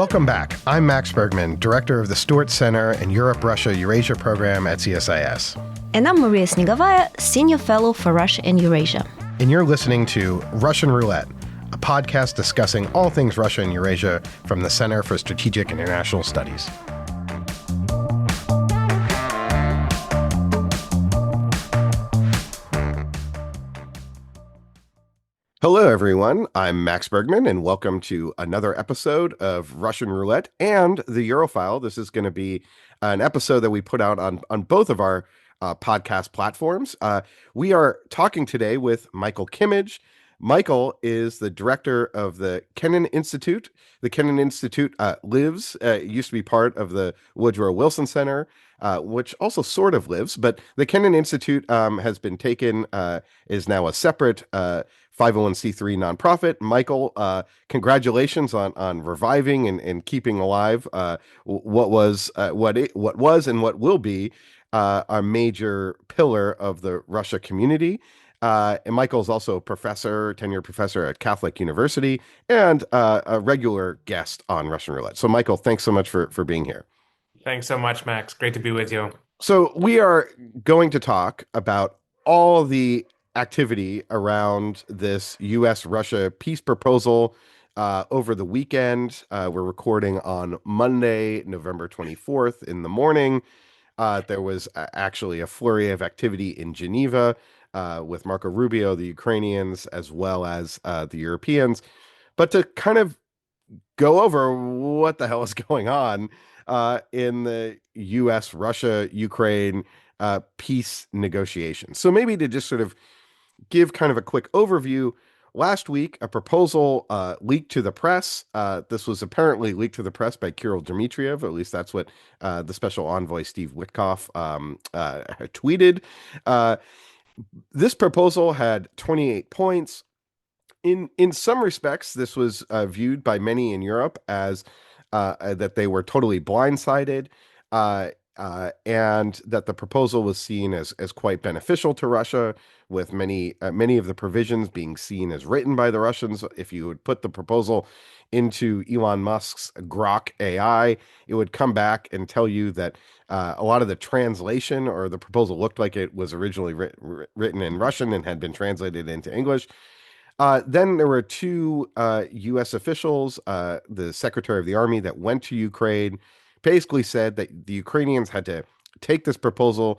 Welcome back. I'm Max Bergman, Director of the Stewart Center and Europe-Russia-Eurasia program at CSIS. And I'm Maria Snegovaya, Senior Fellow for Russia and Eurasia. And you're listening to Russian Roulette, a podcast discussing all things Russia and Eurasia from the Center for Strategic and International Studies. Hello, everyone. I'm Max Bergman, and welcome to another episode of Russian Roulette and the Europhile. This is going to be an episode that we put out on both of our podcast platforms. We are talking today with Michael Kimmage. Michael is the director of the Kennan Institute. The Kennan Institute used to be part of the Woodrow Wilson Center, which also sort of lives, but the Kennan Institute has been taken, is now a separate 501c3 nonprofit. Michael, congratulations on reviving and keeping alive what was and what will be a major pillar of the Russia community. And Michael is also a tenured professor at Catholic University, and a regular guest on Russian Roulette. So, Michael, thanks so much for being here. Thanks so much, Max. Great to be with you. So we are going to talk about all the activity around this U.S.-Russia peace proposal over the weekend. We're recording on Monday, November 24th in the morning. There was actually a flurry of activity in Geneva with Marco Rubio, the Ukrainians, as well as the Europeans. But to kind of go over what the hell is going on in the U.S., Russia, Ukraine peace negotiations. So maybe to just sort of give kind of a quick overview, last week, a proposal leaked to the press. This was apparently leaked to the press by Kirill Dmitriev. At least that's what the special envoy Steve Witkoff tweeted. This proposal had 28 points. In some respects, this was viewed by many in Europe as that they were totally blindsided, and that the proposal was seen as quite beneficial to Russia, with many of the provisions being seen as written by the Russians. If you would put the proposal into Elon Musk's Grok AI, it would come back and tell you that a lot of the translation or the proposal looked like it was originally written in Russian and had been translated into English. Then there were two U.S. officials, the Secretary of the Army that went to Ukraine, basically said that the Ukrainians had to take this proposal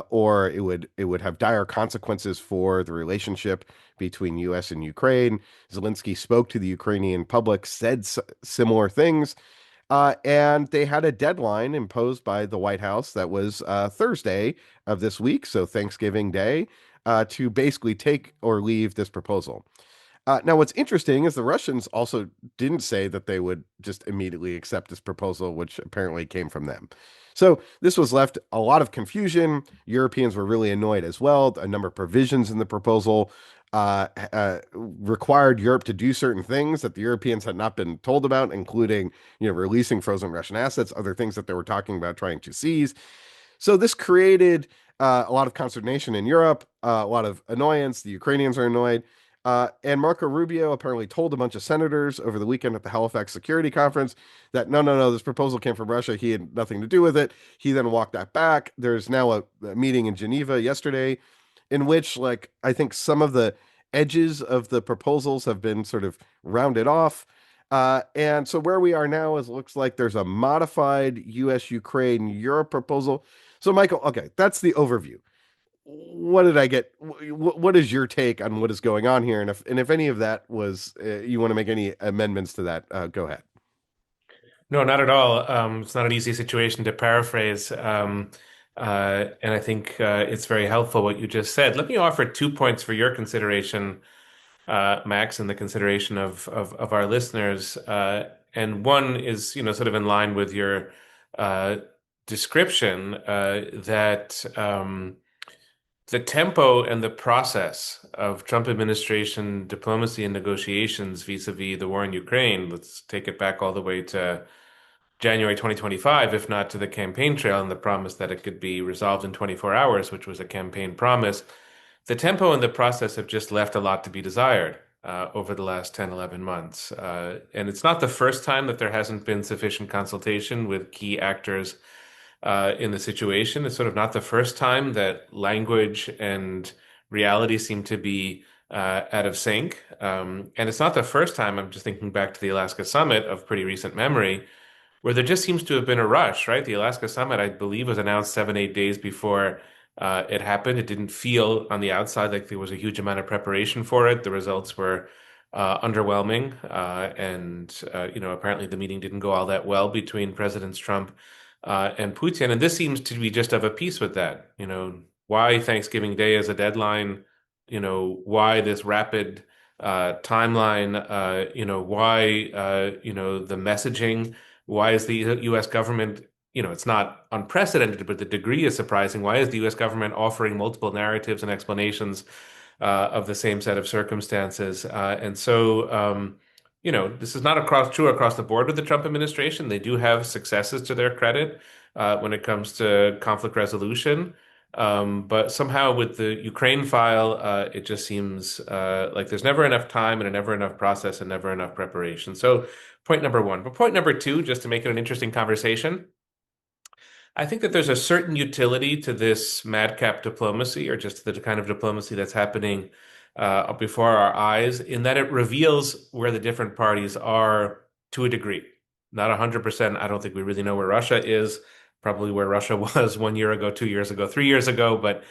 or it would have dire consequences for the relationship between U.S. and Ukraine. Zelensky spoke to the Ukrainian public, said similar things, and they had a deadline imposed by the White House that was Thursday of this week, so Thanksgiving Day, to basically take or leave this proposal. Now, what's interesting is the Russians also didn't say that they would just immediately accept this proposal, which apparently came from them. So this was left a lot of confusion. Europeans were really annoyed as well. A number of provisions in the proposal required Europe to do certain things that the Europeans had not been told about, including, releasing frozen Russian assets, other things that they were talking about trying to seize. So this created a lot of consternation in Europe, a lot of annoyance. The Ukrainians are annoyed. And Marco Rubio apparently told a bunch of senators over the weekend at the Halifax Security Conference that no, this proposal came from Russia. He had nothing to do with it. He then walked that back. There's now a meeting in Geneva yesterday in which, I think some of the edges of the proposals have been sort of rounded off. And so where we are now is looks like there's a modified U.S., Ukraine, Europe proposal. So, Michael, okay, that's the overview. What did I get? What is your take on what is going on here? And if any of that was, you want to make any amendments to that, go ahead. No, not at all. It's not an easy situation to paraphrase. And I think it's very helpful what you just said. Let me offer 2 points for your consideration, Max, and the consideration of our listeners. And one is, sort of in line with your description that the tempo and the process of Trump administration diplomacy and negotiations vis-a-vis the war in Ukraine, let's take it back all the way to January 2025, if not to the campaign trail and the promise that it could be resolved in 24 hours, which was a campaign promise. The tempo and the process have just left a lot to be desired. over the last 10, 11 months. And it's not the first time that there hasn't been sufficient consultation with key actors in the situation. It's sort of not the first time that language and reality seem to be out of sync. And it's not the first time, I'm just thinking back to the Alaska summit of pretty recent memory, where there just seems to have been a rush, right? The Alaska summit, I believe, was announced 7, 8 days before it happened. It didn't feel on the outside like there was a huge amount of preparation for it. The results were underwhelming, and apparently the meeting didn't go all that well between Presidents Trump and Putin. And this seems to be just of a piece with that. Why Thanksgiving Day as a deadline? Why this rapid timeline? Why the messaging? Why is the U.S. government, it's not unprecedented, but the degree is surprising. Why is the U.S. government offering multiple narratives and explanations of the same set of circumstances? This is not true across the board with the Trump administration. They do have successes to their credit when it comes to conflict resolution. But somehow with the Ukraine file, it just seems like there's never enough time and never enough process and never enough preparation. So point number one. But point number two, just to make it an interesting conversation, I think that there's a certain utility to this madcap diplomacy, or just the kind of diplomacy that's happening before our eyes, in that it reveals where the different parties are to a degree. Not 100%. I don't think we really know where Russia is, probably where Russia was 1 year ago, 2 years ago, 3 years ago, but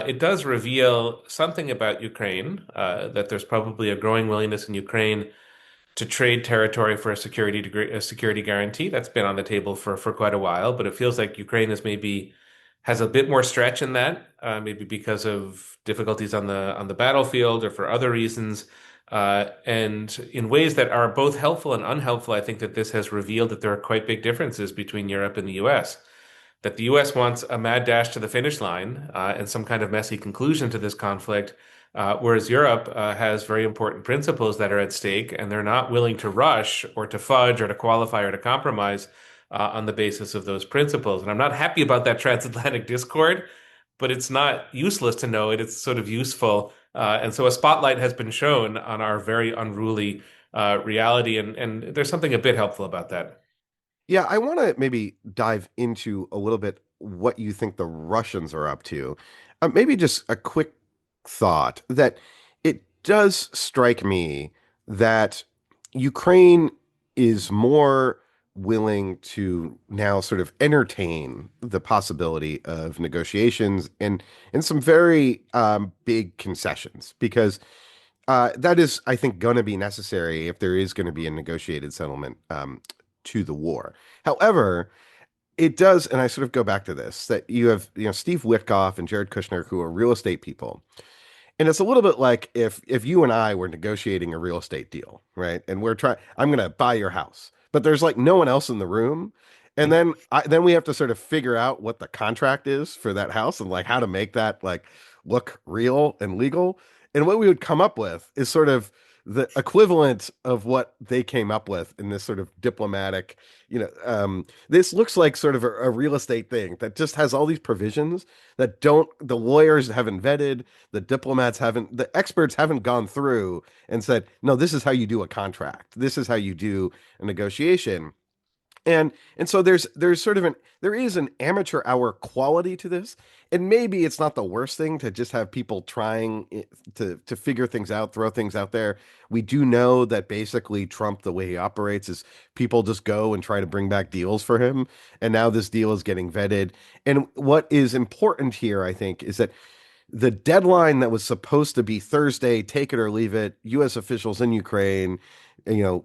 it does reveal something about Ukraine, that there's probably a growing willingness in Ukraine to trade territory for a security guarantee. That's been on the table for quite a while, but it feels like Ukraine has a bit more stretch in that, maybe because of difficulties on the battlefield or for other reasons. And in ways that are both helpful and unhelpful, I think that this has revealed that there are quite big differences between Europe and the US. That the US wants a mad dash to the finish line and some kind of messy conclusion to this conflict, whereas Europe has very important principles that are at stake, and they're not willing to rush or to fudge or to qualify or to compromise on the basis of those principles. And I'm not happy about that transatlantic discord, but it's not useless to know it. It's sort of useful. And so a spotlight has been shown on our very unruly reality, and there's something a bit helpful about that. Yeah, I want to maybe dive into a little bit what you think the Russians are up to. Maybe just a quick thought that it does strike me that Ukraine is more willing to now sort of entertain the possibility of negotiations and some very big concessions because that is, I think, going to be necessary if there is going to be a negotiated settlement to the war. However, it does, and I sort of go back to this, that you have, Steve Witkoff and Jared Kushner, who are real estate people. And it's a little bit like if you and I were negotiating a real estate deal, right? And I'm going to buy your house, but there's like no one else in the room. And then we have to sort of figure out what the contract is for that house and like how to make that like look real and legal. And what we would come up with is sort of the equivalent of what they came up with in this sort of diplomatic, this looks like sort of a real estate thing that just has all these provisions that the lawyers haven't vetted, the experts haven't gone through and said, no, this is how you do a contract. This is how you do a negotiation. And so there's sort of there is an amateur hour quality to this. And maybe it's not the worst thing to just have people trying to figure things out, throw things out there. We do know that basically Trump, the way he operates, is people just go and try to bring back deals for him. And now this deal is getting vetted. And what is important here, I think, is that the deadline that was supposed to be Thursday, take it or leave it, U.S. officials in Ukraine,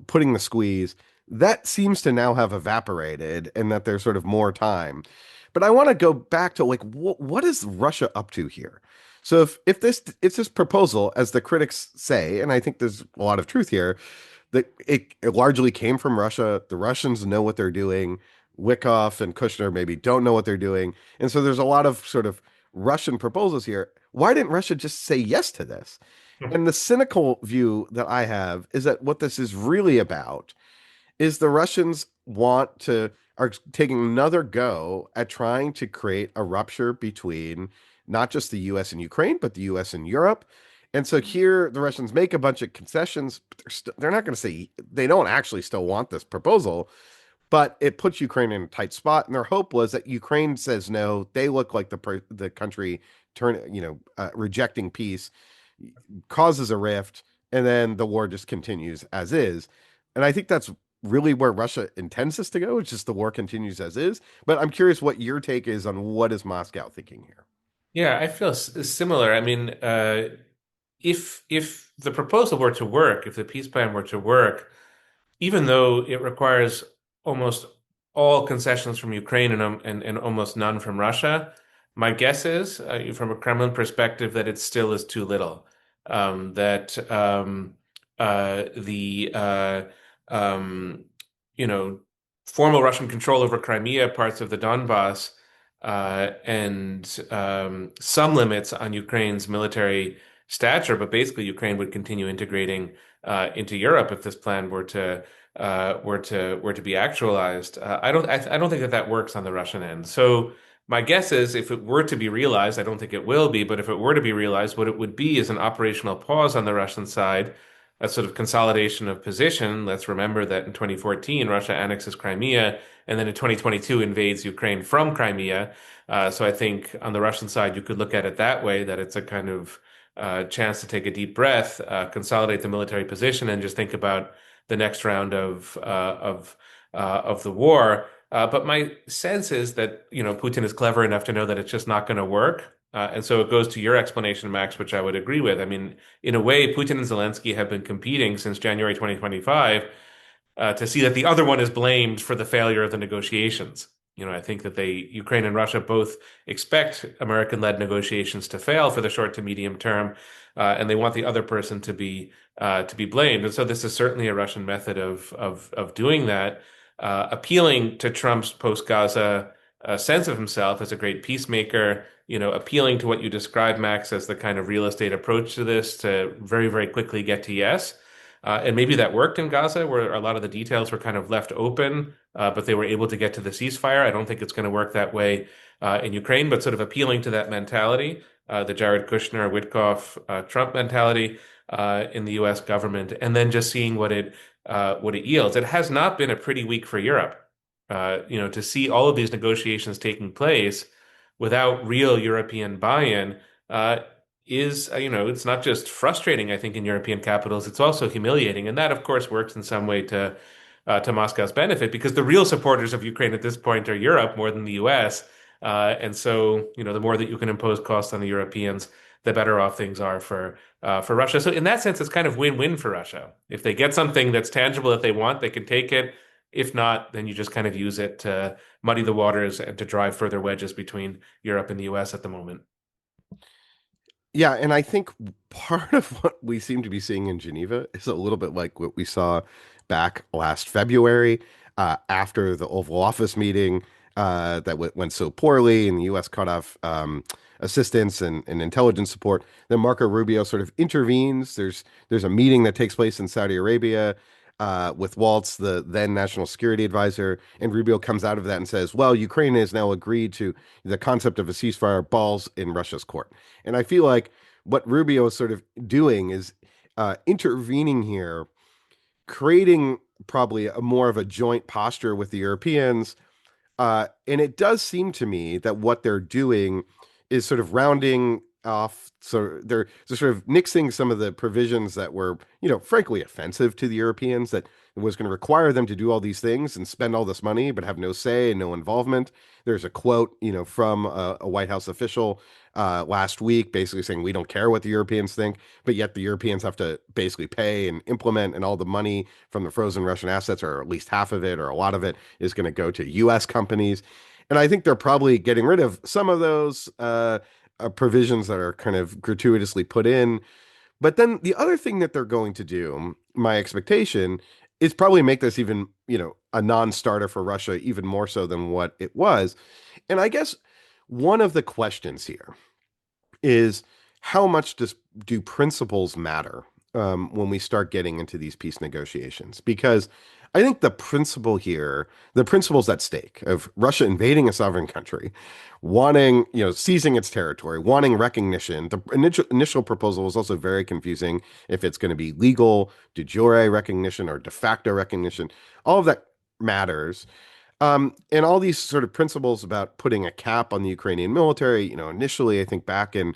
putting the squeeze, that seems to now have evaporated and that there's sort of more time. But I want to go back to like what is Russia up to here? So if it's this proposal, as the critics say, and I think there's a lot of truth here, that it largely came from Russia. The Russians know what they're doing. Wickoff and Kushner maybe don't know what they're doing. And so there's a lot of sort of Russian proposals here. Why didn't Russia just say yes to this? And the cynical view that I have is that what this is really about is the Russians are taking another go at trying to create a rupture between not just the US and Ukraine, but the US and Europe. And so here the Russians make a bunch of concessions, but they're not going to say they don't actually still want this proposal, but it puts Ukraine in a tight spot. And their hope was that Ukraine says no. They look like the country rejecting peace, causes a rift, and then the war just continues as is. And I think that's really where Russia intends this to go. It's just the war continues as is. But I'm curious what your take is on what is Moscow thinking here. Yeah, I feel similar. I mean, if the proposal were to work, if the peace plan were to work, even though it requires almost all concessions from Ukraine and almost none from Russia, my guess is, from a Kremlin perspective, that it still is too little. That the um, you know formal Russian control over Crimea, parts of the Donbass, and some limits on Ukraine's military stature, but basically Ukraine would continue integrating into Europe if this plan were to be actualized. I don't think that that works on the Russian end. So my guess is if it were to be realized, I don't think it will be, but if it were to be realized, what it would be is an operational pause on the Russian side, a sort of consolidation of position. Let's remember that in 2014, Russia annexes Crimea, and then in 2022 invades Ukraine from Crimea. So I think on the Russian side, you could look at it that way, that it's a kind of chance to take a deep breath, consolidate the military position, and just think about the next round of the war. But my sense is that Putin is clever enough to know that it's just not going to work. And so it goes to your explanation, Max, which I would agree with. I mean, in a way, Putin and Zelensky have been competing since January 2025 to see that the other one is blamed for the failure of the negotiations. I think that Ukraine and Russia both expect American-led negotiations to fail for the short to medium term, and they want the other person to be blamed. And so this is certainly a Russian method of doing that, appealing to Trump's post-Gaza sense of himself as a great peacemaker. Appealing to what you described, Max, as the kind of real estate approach to this to very, very quickly get to yes. And maybe that worked in Gaza, where a lot of the details were kind of left open, but they were able to get to the ceasefire. I don't think it's going to work that way in Ukraine, but sort of appealing to that mentality, the Jared Kushner, Witkoff, Trump mentality in the U.S. government, and then just seeing what it yields. It has not been a pretty week for Europe. To see all of these negotiations taking place without real European buy-in it's not just frustrating, I think, in European capitals, it's also humiliating. And that, of course, works in some way to Moscow's benefit because the real supporters of Ukraine at this point are Europe more than the US. And so, the more that you can impose costs on the Europeans, the better off things are for Russia. So in that sense, it's kind of win-win for Russia. If they get something that's tangible that they want, they can take it. If not, then you just kind of use it to muddy the waters and to drive further wedges between Europe and the US at the moment. Yeah, and I think part of what we seem to be seeing in Geneva is a little bit like what we saw back last February after the Oval Office meeting that went so poorly, and the U.S. cut off assistance and intelligence support. Then Marco Rubio sort of intervenes. There's a meeting that takes place in Saudi Arabia with Waltz, the then national security advisor, and Rubio comes out of that and says, "Well, Ukraine has now agreed to the concept of a ceasefire, balls in Russia's court." And I feel like what Rubio is sort of doing is intervening here, creating probably a more of a joint posture with the Europeans. And it does seem to me that what they're doing is sort of rounding off. So they're sort of nixing some of the provisions that were, frankly offensive to the Europeans, that it was going to require them to do all these things and spend all this money, but have no say and no involvement. There's a quote, from a White House official last week, basically saying we don't care what the Europeans think, but yet the Europeans have to basically pay and implement, and all the money from the frozen Russian assets, or at least half of it, or a lot of it, is going to go to U.S. companies. And I think they're probably getting rid of some of those provisions that are kind of gratuitously put in. But then the other thing that they're going to do, my expectation, is probably make this even, a non-starter for Russia, even more so than what it was. And I guess one of the questions here is how much do principles matter when we start getting into these peace negotiations? Because I think the principles at stake of Russia invading a sovereign country, wanting, seizing its territory, wanting recognition. The initial proposal was also very confusing if it's going to be legal, de jure recognition or de facto recognition. All of that matters. And all these sort of principles about putting a cap on the Ukrainian military, initially, I think back in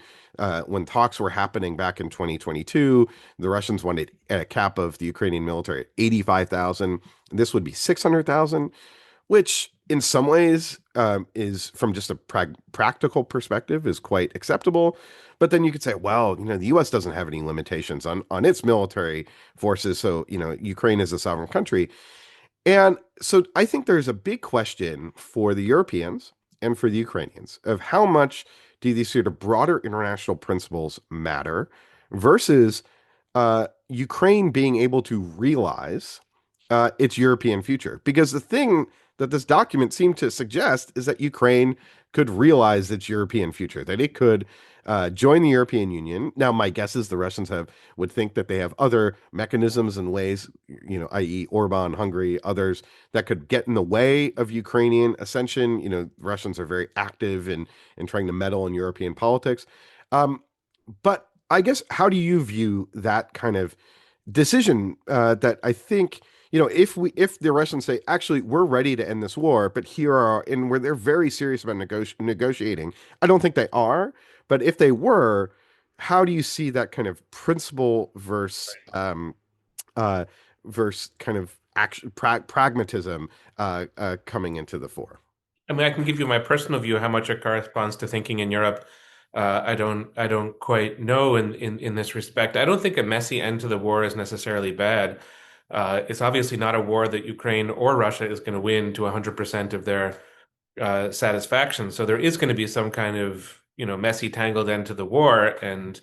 when talks were happening back in 2022, the Russians wanted a cap of the Ukrainian military at 85,000. This would be 600,000, which in some ways is from just a practical perspective is quite acceptable. But then you could say, well, the U.S. doesn't have any limitations on its military forces. So, Ukraine is a sovereign country. And so I think there's a big question for the Europeans and for the Ukrainians of how much do these sort of broader international principles matter versus Ukraine being able to realize its European future. Because the thing that this document seemed to suggest is that Ukraine could realize its European future, that it could join the European Union. Now, my guess is the Russians would think that they have other mechanisms and ways, i.e., Orban, Hungary, others that could get in the way of Ukrainian ascension. Russians are very active in trying to meddle in European politics. Um, but I guess how do you view that kind of decision that I think, if the Russians say, actually, we're ready to end this war, but here are, and where they're very serious about negotiating, I don't think they are, but if they were, how do you see that kind of principle uh, versus kind of action, pragmatism coming into the fore? I mean, I can give you my personal view, how much it corresponds to thinking in Europe. I don't quite know in this respect. I don't think a messy end to the war is necessarily bad. It's obviously not a war that Ukraine or Russia is going to win to 100% of their satisfaction. So there is going to be some kind of, messy, tangled end to the war. And,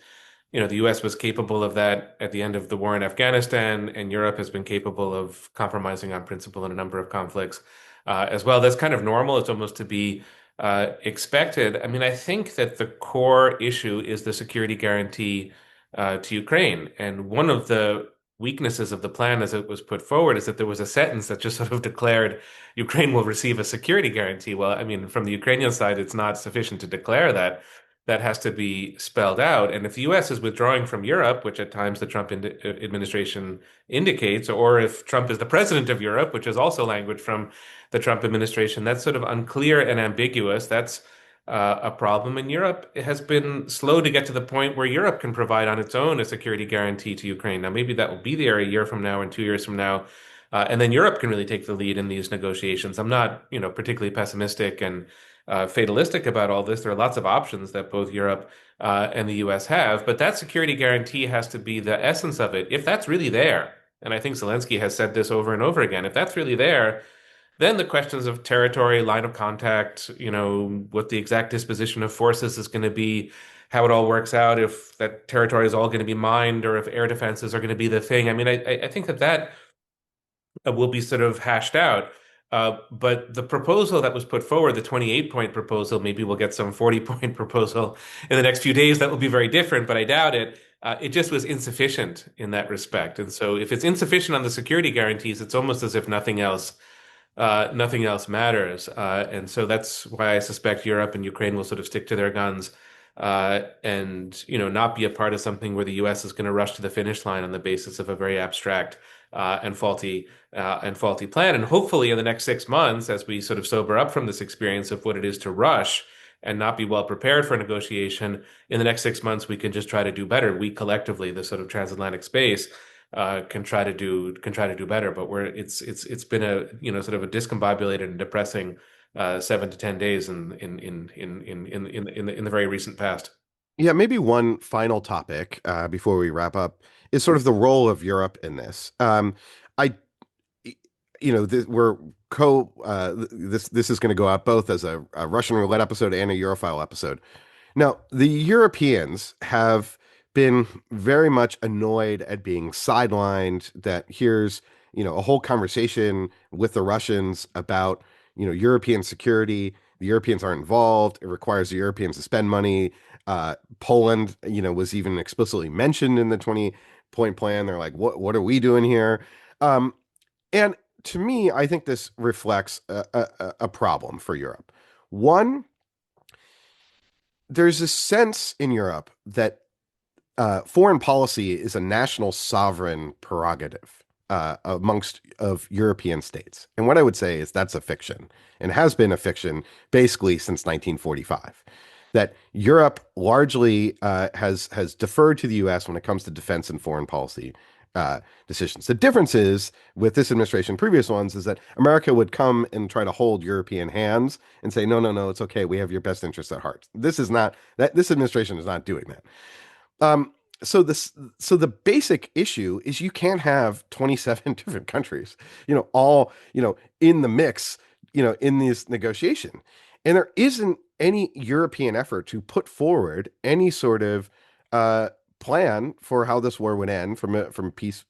the US was capable of that at the end of the war in Afghanistan, and Europe has been capable of compromising on principle in a number of conflicts as well. That's kind of normal. It's almost to be expected. I mean, I think that the core issue is the security guarantee to Ukraine. And one of the weaknesses of the plan as it was put forward is that there was a sentence that just sort of declared Ukraine will receive a security guarantee. Well, I mean, from the Ukrainian side, it's not sufficient to declare that. That has to be spelled out. And if the US is withdrawing from Europe, which at times the Trump administration indicates, or if Trump is the president of Europe, which is also language from the Trump administration, that's sort of unclear and ambiguous. That's a problem. And Europe has been slow to get to the point where Europe can provide on its own a security guarantee to Ukraine. Now, maybe that will be there a year from now and 2 years from now. And then Europe can really take the lead in these negotiations. I'm not, particularly pessimistic and fatalistic about all this. There are lots of options that both Europe and the US have, but that security guarantee has to be the essence of it. If that's really there, and I think Zelensky has said this over and over again, if that's really there, then the questions of territory, line of contact, what the exact disposition of forces is going to be, how it all works out, if that territory is all going to be mined, or if air defenses are going to be the thing. I mean, I think that will be sort of hashed out. But the proposal that was put forward, the 28-point proposal, maybe we'll get some 40-point proposal in the next few days. That will be very different, but I doubt it. It just was insufficient in that respect. And so if it's insufficient on the security guarantees, it's almost as if nothing else matters. And so that's why I suspect Europe and Ukraine will sort of stick to their guns and not be a part of something where the US is going to rush to the finish line on the basis of a very abstract and faulty plan. And hopefully in the next 6 months, as we sort of sober up from this experience of what it is to rush and not be well prepared for negotiation, in the next 6 months we can just try to do better. We collectively, the sort of transatlantic space, can try to do better. But it's been a sort of a discombobulated and depressing 7 to 10 days in the very recent past. Yeah, maybe one final topic before we wrap up is sort of the role of Europe in this. I, we're this is going to go out both as a Russian roulette episode and a Europhile episode. Now, the Europeans have been very much annoyed at being sidelined, that here's, a whole conversation with the Russians about, European security. The Europeans aren't involved. It requires the Europeans to spend money. Poland, was even explicitly mentioned in the 20-point plan. They're like, what are we doing here? Um, and to me, I think this reflects a problem for Europe. One, there's a sense in Europe that foreign policy is a national sovereign prerogative amongst of European states. And what I would say is that's a fiction and has been a fiction basically since 1945. That Europe largely has deferred to the U.S. when it comes to defense and foreign policy decisions. The difference is with this administration, previous ones, is that America would come and try to hold European hands and say, no, no, no, it's okay. We have your best interests at heart. This is not that this administration is not doing that. Um, so the basic issue is you can't have 27 different countries, all, in the mix, in this negotiation. And there isn't any European effort to put forward any sort of uh, plan for how this war would end from a peace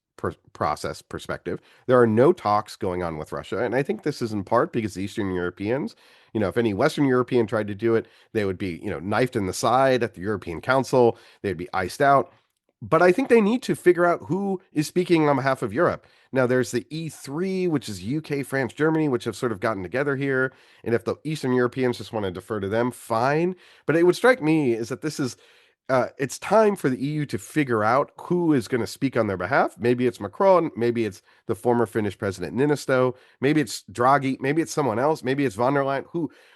process perspective. There are no talks going on with Russia, and I think this is in part because the Eastern Europeans, if any Western European tried to do it, they would be, knifed in the side at the European Council. They'd be iced out. But I think they need to figure out who is speaking on behalf of Europe. Now, there's the E3, which is UK, France, Germany, which have sort of gotten together here. And if the Eastern Europeans just want to defer to them, fine. But it would strike me is that it's time for the EU to figure out who is going to speak on their behalf. Maybe it's Macron, maybe it's the former Finnish president Niinisto, maybe it's Draghi, maybe it's someone else, maybe it's von der Leyen,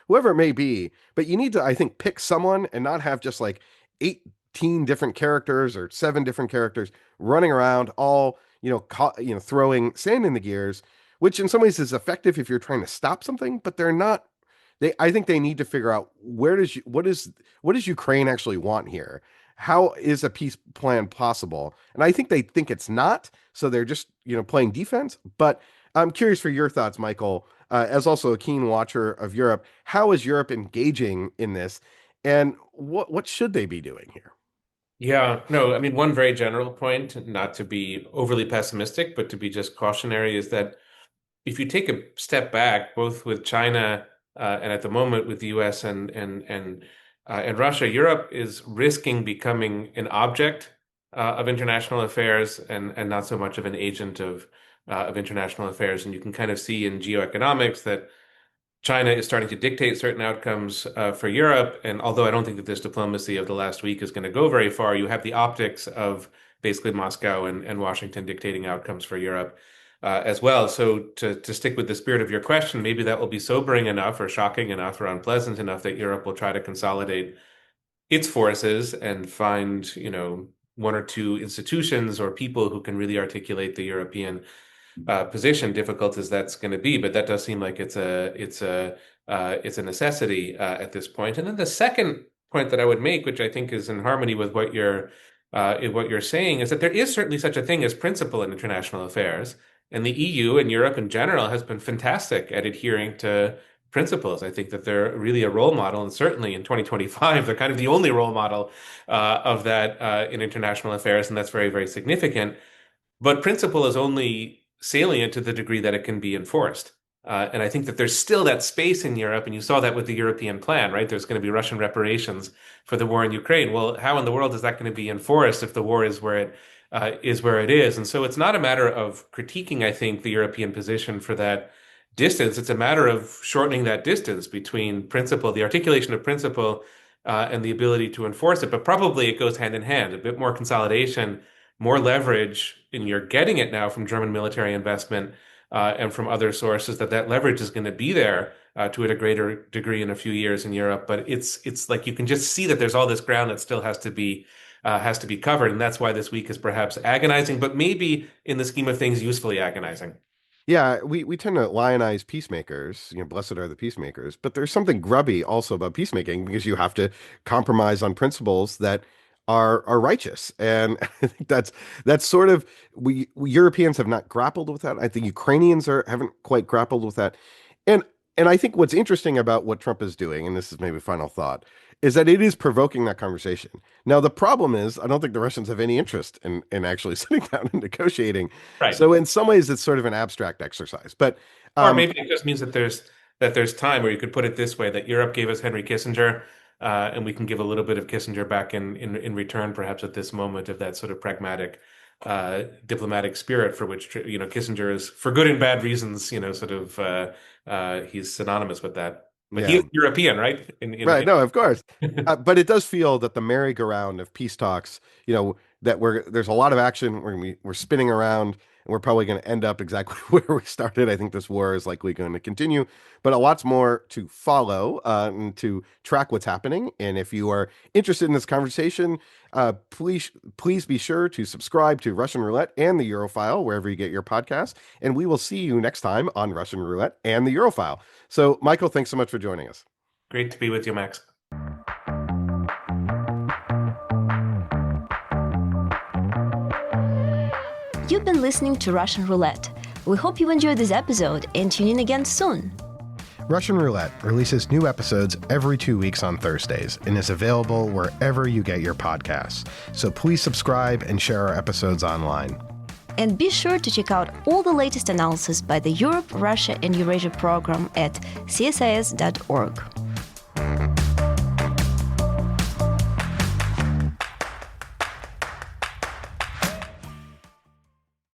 whoever it may be. But you need to, I think, pick someone and not have just like 18 different characters or 7 different characters running around, all throwing sand in the gears, which in some ways is effective if you're trying to stop something, but they're not. I think they need to figure out what does Ukraine actually want here? How is a peace plan possible? And I think they think it's not, so they're just playing defense. But I'm curious for your thoughts, Michael, as also a keen watcher of Europe. How is Europe engaging in this, and what should they be doing here? Yeah, no, I mean, one very general point, not to be overly pessimistic, but to be just cautionary, is that if you take a step back, both with China and at the moment with the U.S. and Russia, Europe is risking becoming an object of international affairs and not so much of an agent of international affairs. And you can kind of see in geoeconomics that China is starting to dictate certain outcomes for Europe. And although I don't think that this diplomacy of the last week is going to go very far, you have the optics of basically Moscow and Washington dictating outcomes for Europe as well. So to stick with the spirit of your question, maybe that will be sobering enough or shocking enough or unpleasant enough that Europe will try to consolidate its forces and find, one or two institutions or people who can really articulate the European position, difficult as that's going to be. But that does seem like it's a necessity at this point. And then the second point that I would make, which I think is in harmony with what you're saying, is that there is certainly such a thing as principle in international affairs. And the EU and Europe in general has been fantastic at adhering to principles. I think that they're really a role model, and certainly in 2025, they're kind of the only role model of that in international affairs, and that's very, very significant. But principle is only salient to the degree that it can be enforced. And I think that there's still that space in Europe, and you saw that with the European plan, right? There's going to be Russian reparations for the war in Ukraine. Well, how in the world is that going to be enforced if the war is where it is? And so it's not a matter of critiquing, I think, the European position for that distance. It's a matter of shortening that distance between principle, the articulation of principle, and the ability to enforce it. But probably it goes hand in hand, a bit more consolidation, more leverage, and you're getting it now from German military investment and from other sources that leverage is going to be there to a greater degree in a few years in Europe. But it's like you can just see that there's all this ground that still has to be covered, and that's why this week is perhaps agonizing, but maybe in the scheme of things, usefully agonizing. Yeah, we tend to lionize peacemakers, blessed are the peacemakers, but there's something grubby also about peacemaking because you have to compromise on principles that are righteous. And I think that's sort of we Europeans have not grappled with that. I think Ukrainians haven't quite grappled with that. And and I think what's interesting about what Trump is doing, and this is maybe a final thought, is that it is provoking that conversation. Now, the problem is, I don't think the Russians have any interest in actually sitting down and negotiating. Right. So in some ways, it's sort of an abstract exercise. But Or um, maybe it just means that there's time, where you could put it this way, that Europe gave us Henry Kissinger, and we can give a little bit of Kissinger back in return, perhaps at this moment, of that sort of pragmatic diplomatic spirit for which, Kissinger is, for good and bad reasons, sort of he's synonymous with that. But he Yeah. is European, right? Right. No, of course. But it does feel that the merry-go-round of peace talks, that there's a lot of action. We're spinning around, and we're probably going to end up exactly where we started. I think this war is likely going to continue, but a lot's more to follow, and to track what's happening. And if you are interested in this conversation, please be sure to subscribe to Russian Roulette and the Europhile wherever you get your podcasts. And we will see you next time on Russian Roulette and the Europhile. So, Michael, thanks so much for joining us. Great to be with you, Max. You've been listening to Russian Roulette. We hope you enjoyed this episode and tune in again soon. Russian Roulette releases new episodes every 2 weeks on Thursdays and is available wherever you get your podcasts. So please subscribe and share our episodes online. And be sure to check out all the latest analysis by the Europe, Russia, and Eurasia program at csis.org.